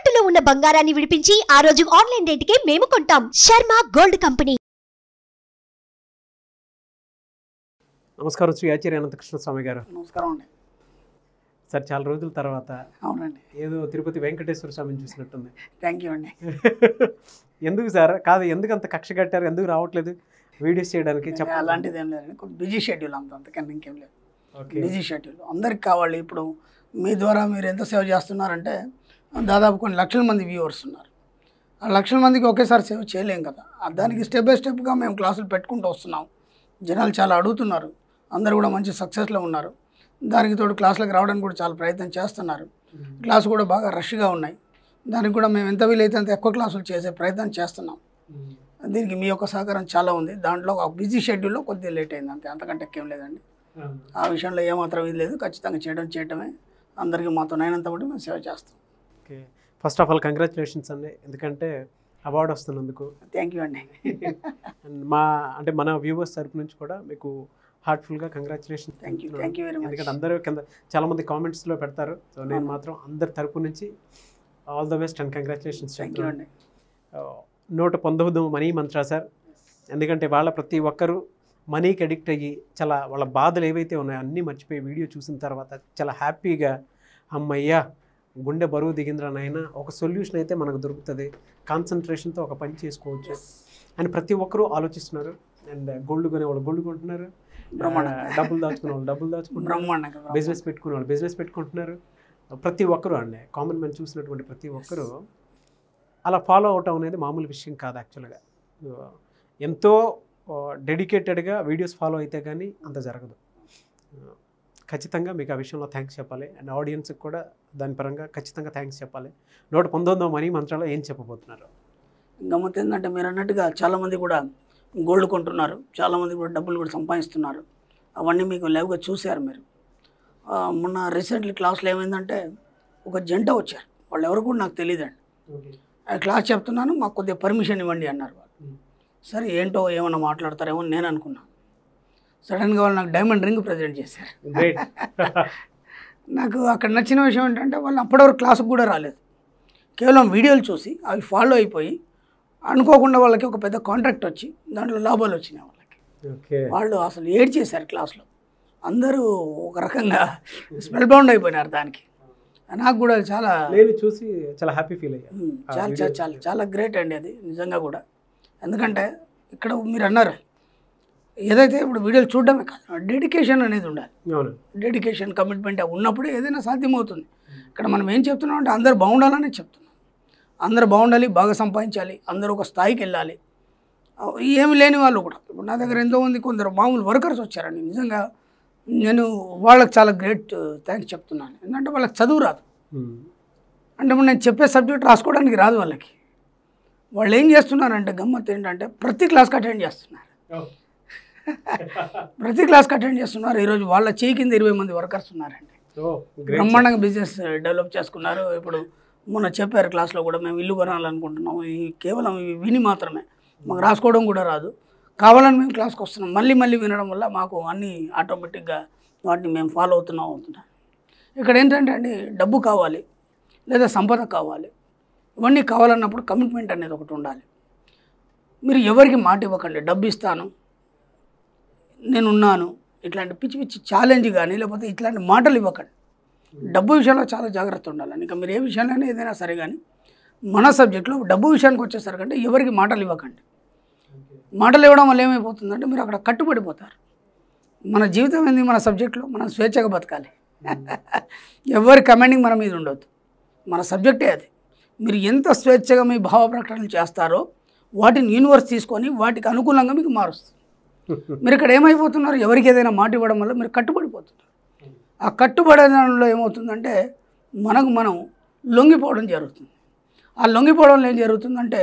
తాకట్టులో ఉన్న బంగారాన్ని విడిపించి ఆ రోజు ఆన్లైన్ రేటుకే మేము కొంటాం. Sharma gold company. నమస్కారం శ్రీ ఆచార్య అనంతకృష్ణ స్వామి గారు. నమస్కారం అండి సార్, చాలా రోజుల తర్వాత అవునండి ఏదో తిరుపతి వెంకటేశ్వర స్వామిని చూసినట్టుంది. థ్యాంక్ యూ అండి. ఎందుకు సార్? కాదు, ఎందుకు అంత కక్ష కట్టారు? ఎందుకు రావట్లేదు వీడియోస్ చేయడానికి? అలాంటిది ఏం లేదండి, కొంచెం బిజీ షెడ్యూల్ అంతకన్నా ఇంకేం లేదు. బిజీ షెడ్యూల్ అందరికి కావాలి. ఇప్పుడు మీ ద్వారా మీరు ఎంత సేవ చేస్తున్నారంటే దాదాపు కొన్ని లక్షల మంది వ్యూవర్స్ ఉన్నారు. ఆ లక్షల మందికి ఒకేసారి సేవ చేయలేం కదా. దానికి స్టెప్ బై స్టెప్గా మేము క్లాసులు పెట్టుకుంటూ వస్తున్నాం. జనాలు చాలా అడుగుతున్నారు, అందరూ కూడా మంచి సక్సెస్లో ఉన్నారు. దానికి తోడు క్లాసులకు రావడానికి కూడా చాలా ప్రయత్నం చేస్తున్నారు. క్లాసు కూడా బాగా రష్గా ఉన్నాయి. దానికి కూడా మేము ఎంత వీలైతే అంత ఎక్కువ క్లాసులు చేసే ప్రయత్నం చేస్తున్నాం. దీనికి మీ యొక్క సహకారం చాలా ఉంది. దాంట్లో ఒక బిజీ షెడ్యూల్లో కొద్దిగా లేట్ అయింది అంతే, అంతకంటే ఎక్కువ లేదండి. ఆ విషయంలో ఏమాత్రం ఇది లేదు. ఖచ్చితంగా చేయటమే అందరికీ మాతో నైనంత బట్టి మేము సేవ చేస్తాం. Okay, first of all congratulations అండి, ఎందుకంటే అవార్డు వస్తున్నందుకు. థ్యాంక్ యూ అండి. అండ్ మన వ్యూవర్స్ తరపు నుంచి కూడా మీకు హార్ట్ఫుల్గా congratulations. Thank you very much. ఎందుకంటే అందరూ కింద చాలామంది కామెంట్స్లో పెడతారు. సో నేను మాత్రం అందరి తరపు నుంచి all the best and congratulations. Thank you అండి. 119 మనీ మంత్ర సార్. ఎందుకంటే వాళ్ళ ప్రతి ఒక్కరూ మనీకి అడిక్ట్ అయ్యి చాలా వాళ్ళ బాధలు ఏవైతే ఉన్నాయో అన్నీ మర్చిపోయి వీడియో చూసిన తర్వాత చాలా హ్యాపీగా అమ్మయ్యా గుండె బరువు దిగింద్రనైనా ఒక సొల్యూషన్ అయితే మనకు దొరుకుతుంది, కాన్సన్ట్రేషన్తో ఒక పని చేసుకోవచ్చు అని ప్రతి ఒక్కరూ ఆలోచిస్తున్నారు. అండ్ గోల్డ్ కొనేవాళ్ళు గోల్డ్ కొంటున్నారు, డబ్బులు దాచుకునే వాళ్ళు డబ్బులు దాచుకుంటున్నారు, బిజినెస్ పెట్టుకునే వాళ్ళు బిజినెస్ పెట్టుకుంటున్నారు. ప్రతి ఒక్కరూ అండి, కామన్ మ్యాన్ చూసినటువంటి ప్రతి ఒక్కరూ అలా ఫాలో అవటం అనేది మామూలు విషయం కాదు. యాక్చువల్గా ఎంతో డెడికేటెడ్గా వీడియోస్ ఫాలో అయితే కానీ అంత జరగదు. ఖచ్చితంగా మీకు ఆ విషయంలో థ్యాంక్స్ చెప్పాలి. అండ్ ఆడియన్స్కి కూడా దాని పరంగా ఖచ్చితంగా థ్యాంక్స్ చెప్పాలి. 119 మనీ మంత్రాలో ఏం చెప్పబోతున్నారు? గమ్మత్ ఏంటంటే మీరు అన్నట్టుగా చాలామంది కూడా గోల్డ్ కొంటున్నారు, చాలామంది కూడా డబ్బులు కూడా సంపాదిస్తున్నారు. అవన్నీ మీకు లైవ్గా చూశారు మీరు. మొన్న రీసెంట్లీ క్లాస్లో ఏమైందంటే ఒక జంట వచ్చారు, వాళ్ళు ఎవరు కూడా నాకు తెలియదండి. ఆ క్లాస్ చెప్తున్నాను, మాకు కొద్దిగా పర్మిషన్ ఇవ్వండి అన్నారు వాళ్ళు. సరే ఏంటో ఏమన్నా మాట్లాడతారేమో నేను అనుకున్నాను. సడన్గా వాళ్ళు నాకు డైమండ్ రింగ్ ప్రజెంట్ చేశారు. నాకు అక్కడ నచ్చిన విషయం ఏంటంటే వాళ్ళు అప్పటివరకు క్లాసుకు కూడా రాలేదు, కేవలం వీడియోలు చూసి అవి ఫాలో అయిపోయి అనుకోకుండా వాళ్ళకి ఒక పెద్ద కాంట్రాక్ట్ వచ్చి దాంట్లో లాభాలు వచ్చినాయి వాళ్ళకి. వాళ్ళు అసలు ఏడ్ చేశారు క్లాస్లో, అందరూ ఒక రకంగా స్పెల్ బౌండ్ అయిపోయినారు దానికి. నాకు కూడా చాలా చూసి చాలా హ్యాపీ ఫీల్ అయ్యాను. చాలా చాలా చాలా గ్రేట్ అండి అది నిజంగా కూడా. ఎందుకంటే ఇక్కడ మీరు అన్నారు ఏదైతే ఇప్పుడు వీడియోలు చూడడమే కాదు, డెడికేషన్ అనేది ఉండాలి. డెడికేషన్ కమిట్మెంట్ ఉన్నప్పుడే ఏదైనా సాధ్యమవుతుంది. ఇక్కడ మనం ఏం చెప్తున్నాం అంటే అందరూ బాగుండాలని చెప్తున్నాం. అందరూ బాగుండాలి, బాగా సంపాదించాలి, అందరూ ఒక స్థాయికి వెళ్ళాలి. ఏమి లేని వాళ్ళు కూడా ఇప్పుడు నా దగ్గర ఎంతోమంది కొందరు మామూలు వర్కర్స్ వచ్చారండి. నిజంగా నేను వాళ్ళకి చాలా గ్రేట్ థ్యాంక్స్ చెప్తున్నాను. ఎందుకంటే వాళ్ళకి చదువు రాదు, అంటే ఇప్పుడు నేను చెప్పే సబ్జెక్ట్ రాసుకోవడానికి రాదు వాళ్ళకి. వాళ్ళు ఏం చేస్తున్నారంటే గమ్మత్ ఏంటంటే ప్రతి క్లాస్కి అటెండ్ చేస్తున్నారు, ప్రతి క్లాస్కి అటెండ్ చేస్తున్నారు. ఈరోజు వాళ్ళ చేయి కింద 20 మంది వర్కర్స్ ఉన్నారండి. బ్రహ్మాండంగా బిజినెస్ డెవలప్ చేసుకున్నారు. ఇప్పుడు మొన్న చెప్పారు క్లాస్లో కూడా, మేము ఇల్లు కొనాలనుకుంటున్నాము, ఈ కేవలం ఇవి విని మాత్రమే, మాకు రాసుకోవడం కూడా రాదు, కావాలని మేము క్లాస్కి వస్తున్నాం. మళ్ళీ వినడం వల్ల మాకు అన్నీ ఆటోమేటిక్గా వాటిని మేము ఫాలో అవుతున్నాం. ఇక్కడ ఏంటంటే అండి డబ్బు కావాలి లేదా సంపద కావాలి, ఇవన్నీ కావాలన్నప్పుడు కమిట్మెంట్ అనేది ఒకటి ఉండాలి. మీరు ఎవరికి మాట ఇవ్వకండి, డబ్బు ఇస్తాను నేనున్నాను ఇట్లాంటి పిచ్చి పిచ్చి ఛాలెంజ్ కానీ లేకపోతే ఇట్లాంటి మాటలు ఇవ్వకండి. డబ్బు విషయంలో చాలా జాగ్రత్త ఉండాలి. ఇంకా మీరు ఏ విషయంలోనే ఏదైనా సరే కానీ మన సబ్జెక్ట్లో డబ్బు విషయానికి వచ్చేసరికంటే ఎవరికి మాటలు ఇవ్వకండి. మాటలు ఇవ్వడం వల్ల ఏమైపోతుందంటే మీరు అక్కడ కట్టుబడిపోతారు. మన జీవితం ఏంది, మన సబ్జెక్ట్లో మనం స్వేచ్ఛగా బతకాలి. ఎవరి కమాండింగ్ మన మీద ఉండొద్దు, మన సబ్జెక్టే అది. మీరు ఎంత స్వేచ్ఛగా మీ భావ ప్రకటనలు చేస్తారో వాటిని యూనివర్స్ తీసుకొని వాటికి అనుకూలంగా మీకు మారుస్తుంది. మీరు ఇక్కడ ఏమైపోతున్నారు, ఎవరికి ఏదైనా మాట ఇవ్వడం వల్ల మీరు కట్టుబడిపోతున్నారు. ఆ కట్టుబడడంలో ఏమవుతుందంటే మనం లొంగిపోవడం జరుగుతుంది. ఆ లొంగిపోవడంలో ఏం జరుగుతుందంటే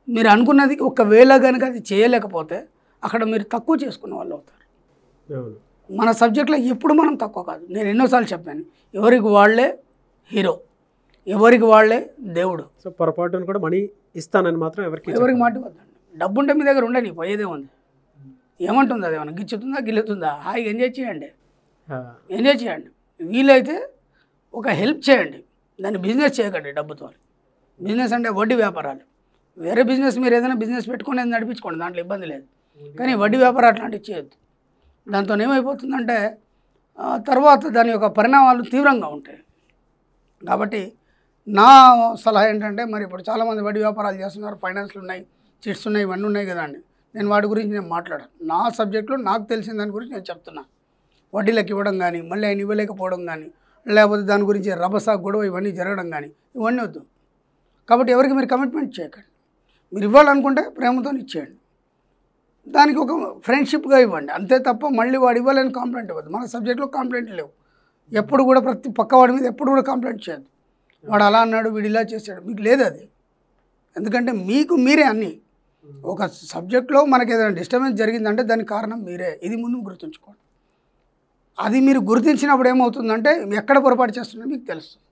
మీరు అనుకున్నది ఒకవేళ కనుక అది చేయలేకపోతే అక్కడ మీరు తక్కువ చేసుకున్న వాళ్ళు అవుతారు. మన సబ్జెక్ట్లో ఎప్పుడు మనం తక్కువ కాదు. నేను ఎన్నోసార్లు చెప్పాను, ఎవరికి వాళ్ళే హీరో, ఎవరికి వాళ్ళే దేవుడు. సో పొరపాటును కూడా మనీ ఇస్తానని మాత్రం ఎవరికి మాట ఇవ్వద్దండి. డబ్బు ఉంటే మీ దగ్గర ఉండని, పోయేదే ఉంది. ఏమంటుంది అది, ఏమన్నా గిచ్చుతుందా గిల్లుతుందా? హాయిగా ఎంజాయ్ చేయండి, ఎంజాయ్ చేయండి. వీలైతే ఒక హెల్ప్ చేయండి, దాన్ని బిజినెస్ చేయకండి డబ్బుతో. బిజినెస్ అంటే వడ్డీ వ్యాపారాలు. వేరే బిజినెస్ మీరు ఏదైనా బిజినెస్ పెట్టుకొని అది నడిపించుకోండి, దాంట్లో ఇబ్బంది లేదు. కానీ వడ్డీ వ్యాపారం అట్లాంటివి చేయొద్దు. దాంతో ఏమైపోతుందంటే తర్వాత దాని యొక్క పరిణామాలు తీవ్రంగా ఉంటాయి. కాబట్టి నా సలహా ఏంటంటే, మరి ఇప్పుడు చాలామంది వడ్డీ వ్యాపారాలు చేస్తున్నారు, ఫైనాన్స్లు ఉన్నాయి, చిట్స్ ఉన్నాయి, ఇవన్నీ ఉన్నాయి కదండి. నేను వాటి గురించి నేను మాట్లాడాను. నా సబ్జెక్టులో నాకు తెలిసిన దాని గురించి నేను చెప్తున్నాను. వడ్డీలకు ఇవ్వడం కానీ, మళ్ళీ ఆయన ఇవ్వలేకపోవడం కానీ, లేకపోతే దాని గురించి రభస గొడవ ఇవన్నీ జరగడం కానీ ఇవన్నీ వద్దు. కాబట్టి ఎవరికి మీరు కమిట్మెంట్ చేయకండి. మీరు ఇవ్వాలనుకుంటే ప్రేమతో ఇచ్చేయండి, దానికి ఒక ఫ్రెండ్షిప్గా ఇవ్వండి, అంతే తప్ప మళ్ళీ వాడు ఇవ్వాలని కంప్లైంట్ ఇవ్వద్దు. మన సబ్జెక్ట్లో కంప్లైంట్లు లేవు. ఎప్పుడు కూడా ప్రతి పక్కవాడి మీద ఎప్పుడు కూడా కంప్లైంట్ చేయద్దు. వాడు అలా అన్నాడు, వీడు ఇలా చేశాడు, మీకు లేదు అది. ఎందుకంటే మీకు మీరే అన్నీ. ఒక సబ్జెక్ట్లో మనకి ఏదైనా డిస్టర్బెన్స్ జరిగిందంటే దానికి కారణం మీరే. ఇది ముందు గుర్తుంచుకోండి. అది మీరు గుర్తించినప్పుడు ఏమవుతుందంటే ఎక్కడ పొరపాటు చేస్తుందో మీకు తెలుస్తుంది.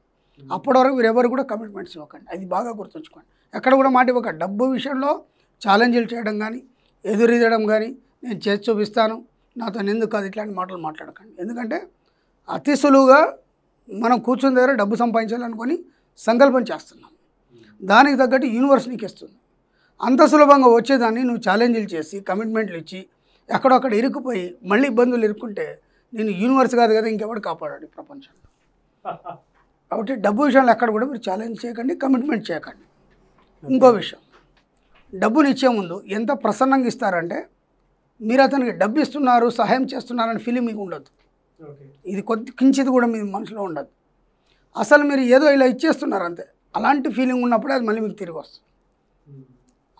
అప్పటి వరకు మీరు ఎవరు కూడా కమిట్మెంట్స్ ఇవ్వకండి. అది బాగా గుర్తుంచుకోండి. ఎక్కడ కూడా మాట ఇవ్వకండి. డబ్బు విషయంలో ఛాలెంజ్లు చేయడం కానీ, ఎదురీదడం కానీ, నేను చేసి చూపిస్తాను, నాతో ఎందుకు కాదు, ఇట్లాంటి మాటలు మాట్లాడకండి. ఎందుకంటే అతి సులువుగా మనం కూర్చున్న దగ్గర డబ్బు సంపాదించాలనుకొని సంకల్పం చేస్తున్నాం. దానికి తగ్గట్టు యూనివర్స్ నీకు ఇస్తుంది. అంత సులభంగా వచ్చేదాన్ని నువ్వు ఛాలెంజ్లు చేసి కమిట్మెంట్లు ఇచ్చి ఎక్కడొక్కడ ఇరుక్కుపోయి మళ్ళీ ఇబ్బందులు ఇరుక్కుంటే నేను యూనివర్స్ కాదు కదా, ఇంకెవడు కాపాడాడు ఈ ప్రపంచంలో. కాబట్టి డబ్బు విషయంలో ఎక్కడ కూడా మీరు ఛాలెంజ్ చేయకండి, కమిట్మెంట్ చేయకండి. ఇంకో విషయం, డబ్బుని ఇచ్చే ముందు ఎంత ప్రసన్నంగా ఇస్తారంటే, మీరు అతనికి డబ్బు ఇస్తున్నారు, సహాయం చేస్తున్నారని ఫీలింగ్ మీకు ఉండదు. ఇది కించిది కూడా మీ మనసులో ఉండదు. అసలు మీరు ఏదో ఇలా ఇచ్చేస్తున్నారు అంతే. అలాంటి ఫీలింగ్ ఉన్నప్పుడే అది మళ్ళీ మీకు తిరిగి వస్తుంది.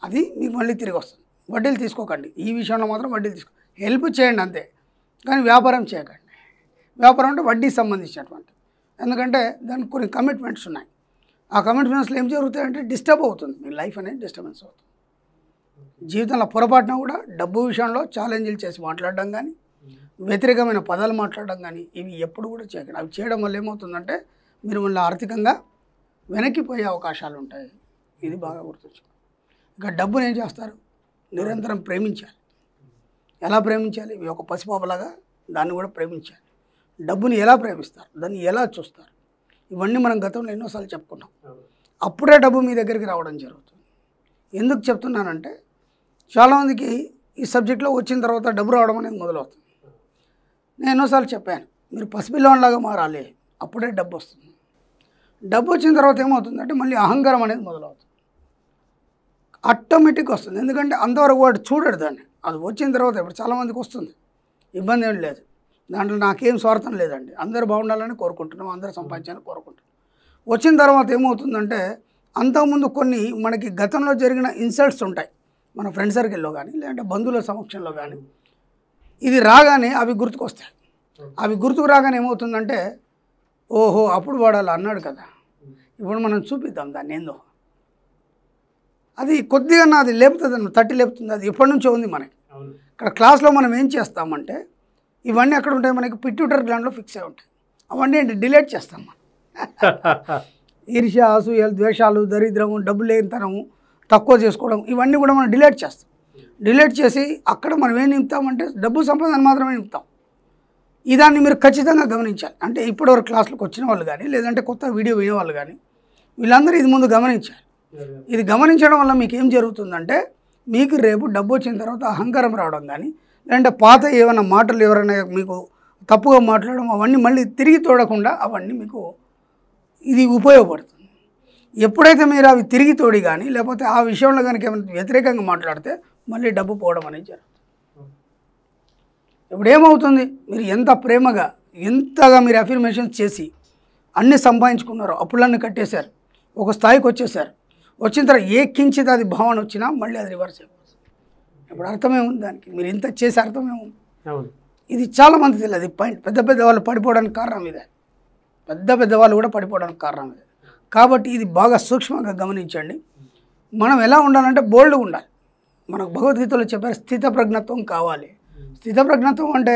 అది మీకు మళ్ళీ తిరిగి వస్తుంది. వడ్డీలు తీసుకోకండి. ఈ విషయంలో మాత్రం వడ్డీలు తీసుకో, హెల్ప్ చేయండి అంతే, కానీ వ్యాపారం చేయకండి. వ్యాపారం అంటే వడ్డీకి సంబంధించినటువంటి, ఎందుకంటే దానికి కొన్ని కమిట్మెంట్స్ ఉన్నాయి. ఆ కమిట్మెంట్స్లో ఏం జరుగుతాయంటే డిస్టర్బ్ అవుతుంది, మీ లైఫ్ అనేది డిస్టర్బెన్స్ అవుతుంది. జీవితంలో పొరపాటున కూడా డబ్బు విషయంలో ఛాలెంజ్లు చేసి మాట్లాడడం కానీ, వ్యతిరేకమైన పదాలు మాట్లాడడం కానీ ఇవి ఎప్పుడు కూడా చేయకండి. అవి చేయడం వల్ల ఏమవుతుందంటే మీరు మళ్ళీ ఆర్థికంగా వెనక్కిపోయే అవకాశాలు ఉంటాయి. ఇది బాగా గుర్తుంచుకోండి. ఇక డబ్బుని ఏం చేస్తారు, నిరంతరం ప్రేమించాలి. ఎలా ప్రేమించాలి? ఇవి ఒక పసిపాపలాగా దాన్ని కూడా ప్రేమించాలి. డబ్బుని ఎలా ప్రేమిస్తారు, దాన్ని ఎలా చూస్తారు, ఇవన్నీ మనం గతంలో ఎన్నోసార్లు చెప్పుకున్నాం. అప్పుడే డబ్బు మీ దగ్గరికి రావడం జరుగుతుంది. ఎందుకు చెప్తున్నానంటే చాలామందికి ఈ సబ్జెక్ట్లో వచ్చిన తర్వాత డబ్బు రావడం అనేది మొదలవుతుంది. నేను ఎన్నోసార్లు చెప్పాను, మీరు పసిపిల్లవాడిలాగా మారాలి, అప్పుడే డబ్బు వస్తుంది. డబ్బు వచ్చిన తర్వాత ఏమవుతుందంటే మళ్ళీ అహంకారం అనేది మొదలవుతుంది. ఆటోమేటిక్ వస్తుంది. ఎందుకంటే అంతవరకు వాడు చూడడు దాన్ని. అది వచ్చిన తర్వాత ఇప్పుడు చాలామందికి వస్తుంది, ఇబ్బంది ఏం లేదు. దాంట్లో నాకేం స్వార్థం లేదండి, అందరూ బాగుండాలని కోరుకుంటున్నాం, అందరూ సంపాదించాలని కోరుకుంటున్నాం. వచ్చిన తర్వాత ఏమవుతుందంటే అంతకుముందు కొన్ని మనకి గతంలో జరిగిన ఇన్సల్ట్స్ ఉంటాయి, మన ఫ్రెండ్ సర్కిల్లో కానీ లేదంటే బంధువుల సమక్షంలో కానీ. ఇది రాగానే అవి గుర్తుకొస్తాయి. అవి గుర్తుకు రాగానే ఏమవుతుందంటే ఓహో అప్పుడు వాడు అలా అన్నాడు కదా, ఇప్పుడు మనం చూపిద్దాం దాన్ని ఏందో. అది కొద్దిగా అది లేపుతుంది, తట్టి లేపుతుంది. అది ఎప్పటి నుంచో ఉంది మనకి. ఇక్కడ క్లాస్లో మనం ఏం చేస్తామంటే ఇవన్నీ ఎక్కడ ఉంటాయి, మనకి పిట్యూటరీ గ్లాండ్లో ఫిక్స్ అయి ఉంటాయి. అవన్నీ ఏంటి డిలీట్ చేస్తాం మనం. ఈర్ష్య, అసూయలు, ద్వేషాలు, దరిద్రము, డబ్బు లేనితనము, తక్కువ చేసుకోవడం, ఇవన్నీ కూడా మనం డిలీట్ చేస్తాం. డిలీట్ చేసి అక్కడ మనం ఏం నింపుతామంటే డబ్బు సంపాదన మాత్రమే నింపుతాం. ఇదాన్ని మీరు ఖచ్చితంగా గమనించాలి. అంటే ఇప్పటివరకు క్లాసులకు వచ్చిన వాళ్ళు కానీ లేదంటే కొత్త వీడియో వినేవాళ్ళు కానీ వీళ్ళందరూ ఇది ముందు గమనించాలి. ఇది గమనించడం వల్ల మీకు ఏం జరుగుతుందంటే మీకు రేపు డబ్బు వచ్చిన తర్వాత అహంకారం రావడం కానీ లేదంటే పాత ఏమైనా మాటలు ఎవరైనా మీకు తప్పుగా మాట్లాడడం అవన్నీ మళ్ళీ తిరిగి తోడకుండా అవన్నీ మీకు ఇది ఉపయోగపడుతుంది. ఎప్పుడైతే మీరు అవి తిరిగి తోడి కానీ లేకపోతే ఆ విషయంలో కనుక ఏమైనా వ్యతిరేకంగా మాట్లాడితే మళ్ళీ డబ్బు పోవడం అనేది జరుగుతుంది. ఇప్పుడు ఏమవుతుంది, మీరు ఎంత ప్రేమగా ఎంతగా మీరు అఫర్మేషన్స్ చేసి అన్నీ సంపాదించుకున్నారో, అప్పులన్నీ కట్టేశారు, ఒక స్థాయికి వచ్చేసారు. వచ్చిన తర్వాత ఏ కించిత్ అది భావన వచ్చినా మళ్ళీ అది రివర్స్ అయిపోతుంది. ఇప్పుడు అర్థమేముంది దానికి, మీరు ఇంత చేసే అర్థమేముంది. ఇది చాలామంది తెలియదు ఈ పాయింట్. పెద్ద పెద్ద వాళ్ళు పడిపోవడానికి కారణం ఇదే. పెద్ద పెద్ద వాళ్ళు కూడా పడిపోవడానికి కారణం ఇదే. కాబట్టి ఇది బాగా సూక్ష్మంగా గమనించండి. మనం ఎలా ఉండాలంటే బోల్డ్గా ఉండాలి. మనకు భగవద్గీతలో చెప్పారు స్థితప్రజ్ఞత్వం కావాలి. స్థితప్రజ్ఞత్వం అంటే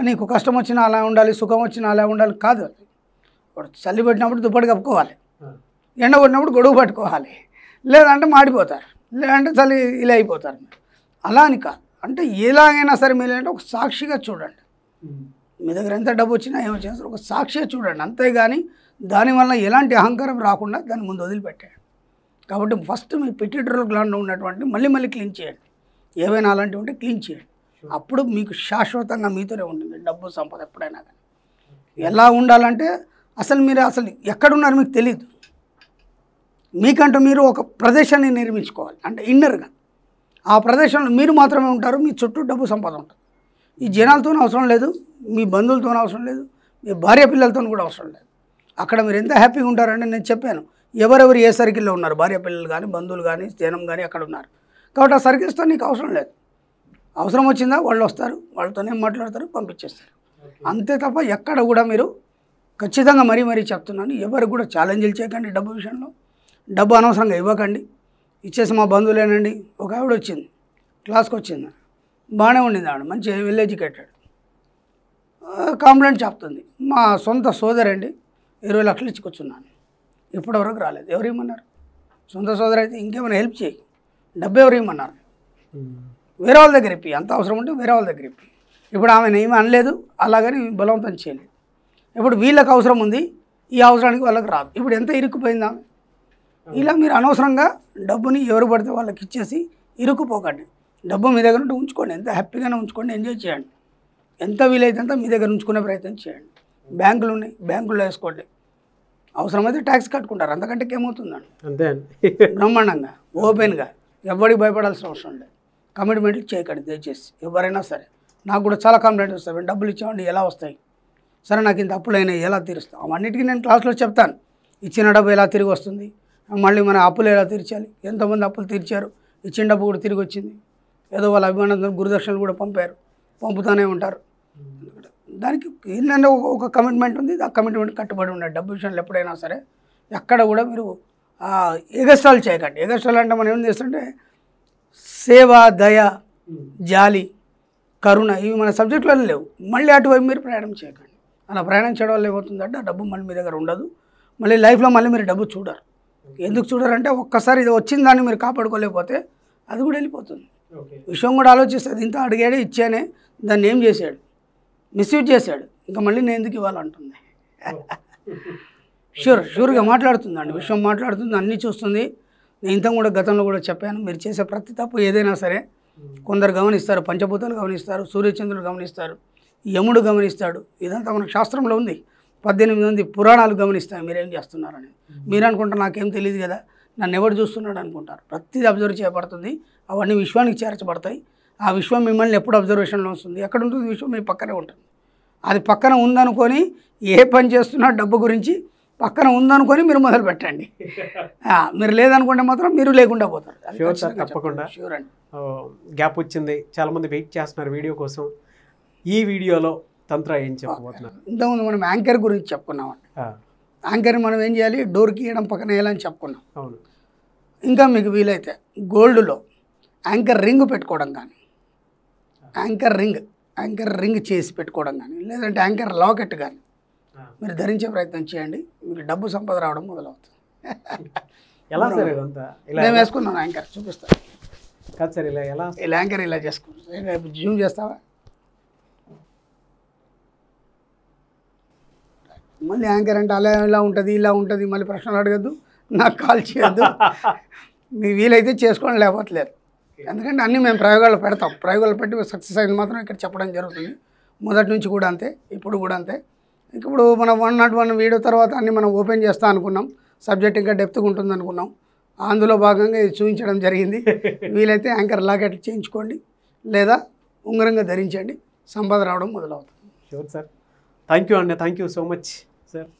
నీకు కష్టం వచ్చినా అలా ఉండాలి, సుఖం వచ్చినా అలా ఉండాలి కాదు. ఇప్పుడు చలి పెట్టినప్పుడు దుప్పటి కప్పుకోవాలి, ఎండ కొట్టినప్పుడు గొడుగు పట్టుకోవాలి, లేదంటే మాడిపోతారు, లేదంటే చలి ఇలా అయిపోతారు. అలా అని కాదు. అంటే ఎలాగైనా సరే మీరు అంటే ఒక సాక్షిగా చూడండి. మీ దగ్గర ఎంత డబ్బు వచ్చినా ఏమో చేస్తారు, ఒక సాక్షిగా చూడండి. అంతేగాని దానివల్ల ఎలాంటి అహంకారం రాకుండా దాన్ని ముందు వదిలిపెట్టాడు. కాబట్టి ఫస్ట్ మీ పిట్యూటరీ గ్లాండ్లో ఉన్నటువంటి మళ్ళీ క్లీన్ చేయండి. ఏవైనా అలాంటివి ఉంటే క్లీన్ చేయండి. అప్పుడు మీకు శాశ్వతంగా మీతోనే ఉంటుంది డబ్బు సంపద ఎప్పుడైనా కానీ. ఎలా ఉండాలంటే మీరు ఎక్కడున్నారు మీకు తెలియదు. మీకంటూ మీరు ఒక ప్రదేశాన్ని నిర్మించుకోవాలి. అంటే ఇన్నర్గా ఆ ప్రదేశంలో మీరు మాత్రమే ఉంటారు. మీ చుట్టూ డబ్బు సంపద ఉంటుంది. ఈ జనాలతో అవసరం లేదు, మీ బంధువులతో అవసరం లేదు, మీ భార్య పిల్లలతో కూడా అవసరం లేదు. అక్కడ మీరు ఎంత హ్యాపీగా ఉంటారంటే నేను చెప్పాను ఎవరెవరు ఏ సర్కిల్లో ఉన్నారు, భార్య పిల్లలు కానీ బంధువులు కానీ జనం కానీ అక్కడ ఉన్నారు. కాబట్టి ఆ సర్కిల్స్తో నీకు అవసరం లేదు. అవసరం వచ్చిందా వాళ్ళు వస్తారు, వాళ్ళతోనే మాట్లాడతారు, పంపించేస్తారు. అంతే తప్ప ఎక్కడ కూడా మీరు ఖచ్చితంగా మరీ చెప్తున్నాను, ఎవరు కూడా ఛాలెంజ్లు చేయకండి. డబ్బు విషయంలో డబ్బు అనవసరంగా ఇవ్వకండి. ఇచ్చేసి మా బంధువులేనండి. ఒక ఆవిడ వచ్చింది, క్లాస్కి వచ్చింది, బాగానే ఉండింది ఆవిడ, మంచి వెల్ ఎడ్యుకేటెడ్. కంప్లైంట్ చెప్తుంది, మా సొంత సోదరండి 20 లక్షలు ఇచ్చుకొచ్చున్నాను, ఇప్పటివరకు రాలేదు. ఎవరు ఇమ్మన్నారు? సొంత సోదరు అయితే ఇంకేమైనా హెల్ప్ చేయి, డబ్బు ఎవరు ఇమ్మన్నారు? వేరే వాళ్ళ దగ్గర ఇప్పి, అంత అవసరం ఉంటే వేరే వాళ్ళ దగ్గర ఇప్పి. ఇప్పుడు ఆమె ఏమీ అనలేదు, అలాగని బలవంతం చేయలేదు. ఇప్పుడు వీళ్ళకి అవసరం ఉంది, ఈ అవసరానికి వాళ్ళకి రాదు. ఇప్పుడు ఎంత ఇరుక్కుపోయింది ఆమె. ఇలా మీరు అనవసరంగా డబ్బుని ఎవరు పడితే వాళ్ళకి ఇచ్చేసి ఇరుక్కుపోకండి. డబ్బు మీ దగ్గర ఉంటే ఉంచుకోండి, ఎంత హ్యాపీగానే ఉంచుకోండి, ఎంజాయ్ చేయండి. ఎంత వీలైతే అంత మీ దగ్గర ఉంచుకునే ప్రయత్నం చేయండి. బ్యాంకులు ఉన్నాయి, బ్యాంకుల్లో వేసుకోండి. అవసరమైతే ట్యాక్స్ కట్టుకుంటారు, అంతకంటే ఏమవుతుందండి. అంతే బ్రహ్మాండంగా ఓపెన్గా ఎవరికి భయపడాల్సిన అవసరం లేదు. కమిట్మెంట్లు చేయకండి దయచేసి. ఎవరైనా సరే, నాకు కూడా చాలా కంప్లైంట్ వస్తాయి, డబ్బులు ఇచ్చామండి ఎలా వస్తాయి, సరే నాకు ఇంత అప్పులు అయినాయి ఎలా తీరుస్తాం, అవన్నిటికీ నేను క్లాస్లో చెప్తాను. ఇచ్చిన డబ్బు ఎలా తిరిగి వస్తుంది, మళ్ళీ మన అప్పులు ఎలా తీర్చాలి, ఎంతమంది అప్పులు తీర్చారు, ఇచ్చిన డబ్బు కూడా తిరిగి వచ్చింది, ఏదో వాళ్ళ అభిమానంతో గురుదర్శనలు కూడా పంపారు, పంపుతూనే ఉంటారు. దానికి ఏంటంటే ఒక కమిట్మెంట్ ఉంది, ఆ కమిట్మెంట్ కట్టుబడి ఉండాలి. డబ్బు విషయంలో ఎప్పుడైనా సరే ఎక్కడ కూడా మీరు ఎగస్ట్రాలు చేయకండి. ఎగస్ట్రాలు అంటే మనం ఏం చేస్తుంటే సేవ, దయ, జాలి, కరుణ ఇవి మన సబ్జెక్టులలో లేవు. మళ్ళీ అటువైపు మీరు ప్రయాణం చేయకండి. అలా ప్రయాణం చేయడం వల్ల ఏమవుతుందంటే ఆ డబ్బు మళ్ళీ మీ దగ్గర ఉండదు. మళ్ళీ లైఫ్లో మళ్ళీ మీరు డబ్బు చూడరు. ఎందుకు చూడరంటే ఒక్కసారి ఇది వచ్చిన దాన్ని మీరు కాపాడుకోలేకపోతే అది కూడా వెళ్ళిపోతుంది. విషయం కూడా ఆలోచిస్తుంది, ఇంత అడిగాడే ఇచ్చానే, దాన్ని ఏం చేశాడు, మిస్యూజ్ చేశాడు, ఇంకా మళ్ళీ నేను ఎందుకు ఇవ్వాలంటుంది. షూర్గా మాట్లాడుతుందండి, విషయం మాట్లాడుతుంది, అన్నీ చూస్తుంది. నేను ఇంత కూడా గతంలో కూడా చెప్పాను, మీరు చేసే ప్రతి తప్పు ఏదైనా సరే కొందరు గమనిస్తారు, పంచభూతాలు గమనిస్తారు, సూర్యచంద్రులు గమనిస్తారు, యముడు గమనిస్తాడు. ఇదంతా మనకు శాస్త్రంలో ఉంది. 18 మంది పురాణాలు గమనిస్తాయి మీరేం చేస్తున్నారని. మీరు అనుకుంటారు నాకేం తెలియదు కదా, నన్ను ఎవరు చూస్తున్నాడు అనుకుంటారు. ప్రతిదీ అబ్జర్వ్ చేయబడుతుంది, అవన్నీ విశ్వానికి చేర్చబడతాయి. ఆ విశ్వం మిమ్మల్ని ఎప్పుడు అబ్జర్వేషన్లో వస్తుంది, ఎక్కడ ఉంటుంది విశ్వం మీ పక్కనే ఉంటుంది. అది పక్కన ఉందనుకొని ఏ పని చేస్తున్నా డబ్బు గురించి పక్కన ఉందనుకొని మీరు మొదలు పెట్టండి. మీరు లేదనుకుంటే మాత్రం మీరు లేకుండా పోతారు. షూర్ సార్, తప్పకుండా. షూర్ అండి. గ్యాప్ వచ్చింది, చాలామంది వెయిట్ చేస్తున్నారు వీడియో కోసం. ఈ వీడియోలో తంత్ర ఏం చెప్పబోతున్నారు? ఇంతకుముందు మనం యాంకర్ గురించి చెప్పుకున్నామండి. యాంకర్ మనం ఏం చేయాలి, డోర్కి వేయడం, పక్కన వేయాలని చెప్పుకున్నాం. అవును. ఇంకా మీకు వీలైతే గోల్డ్లో యాంకర్ రింగ్ పెట్టుకోవడం కానీ, యాంకర్ రింగ్ చేసి పెట్టుకోవడం కానీ, లేదంటే యాంకర్ లాకెట్ కానీ మీరు ధరించే ప్రయత్నం చేయండి. మీకు డబ్బు సంపద రావడం మొదలవుతుంది. ఎలా సార్ ఇదంతా? నేను వేసుకున్నాను యాంకర్, చూపిస్తాను. కాదు సార్, ఇలా ఎలా యాంకర్ ఇలా చేసుకుంటాను. జూమ్ చేస్తావా? మళ్ళీ యాంకర్ అంటే అలా ఇలా ఉంటుంది, ఇలా ఉంటుంది, మళ్ళీ ప్రశ్నలు అడగద్దు, నాకు కాల్ చేయొద్దు. మీ వీలైతే చేసుకోండి, లేకపోతలేదు. ఎందుకంటే అన్నీ మేము ప్రయోగాలు పెడతాం. ప్రయోగాలు పెట్టి సక్సెస్ అయింది మాత్రం ఇక్కడ చెప్పడం జరుగుతుంది. మొదటి నుంచి కూడా అంతే, ఇప్పుడు కూడా అంతే. ఇప్పుడు మనం 101 వీడియో తర్వాత అన్నీ మనం ఓపెన్ చేస్తాం అనుకున్నాం. సబ్జెక్ట్ ఇంకా డెప్త్గా ఉంటుంది అనుకున్నాం. అందులో భాగంగా ఇది చూపించడం జరిగింది. వీలైతే యాంకర్ లాకెట్ చేయించుకోండి, లేదా ఉంగరంగా ధరించండి, సంపద రావడం మొదలవుతుంది. Sure sir. థ్యాంక్ యూ అండి, thank you so much sir.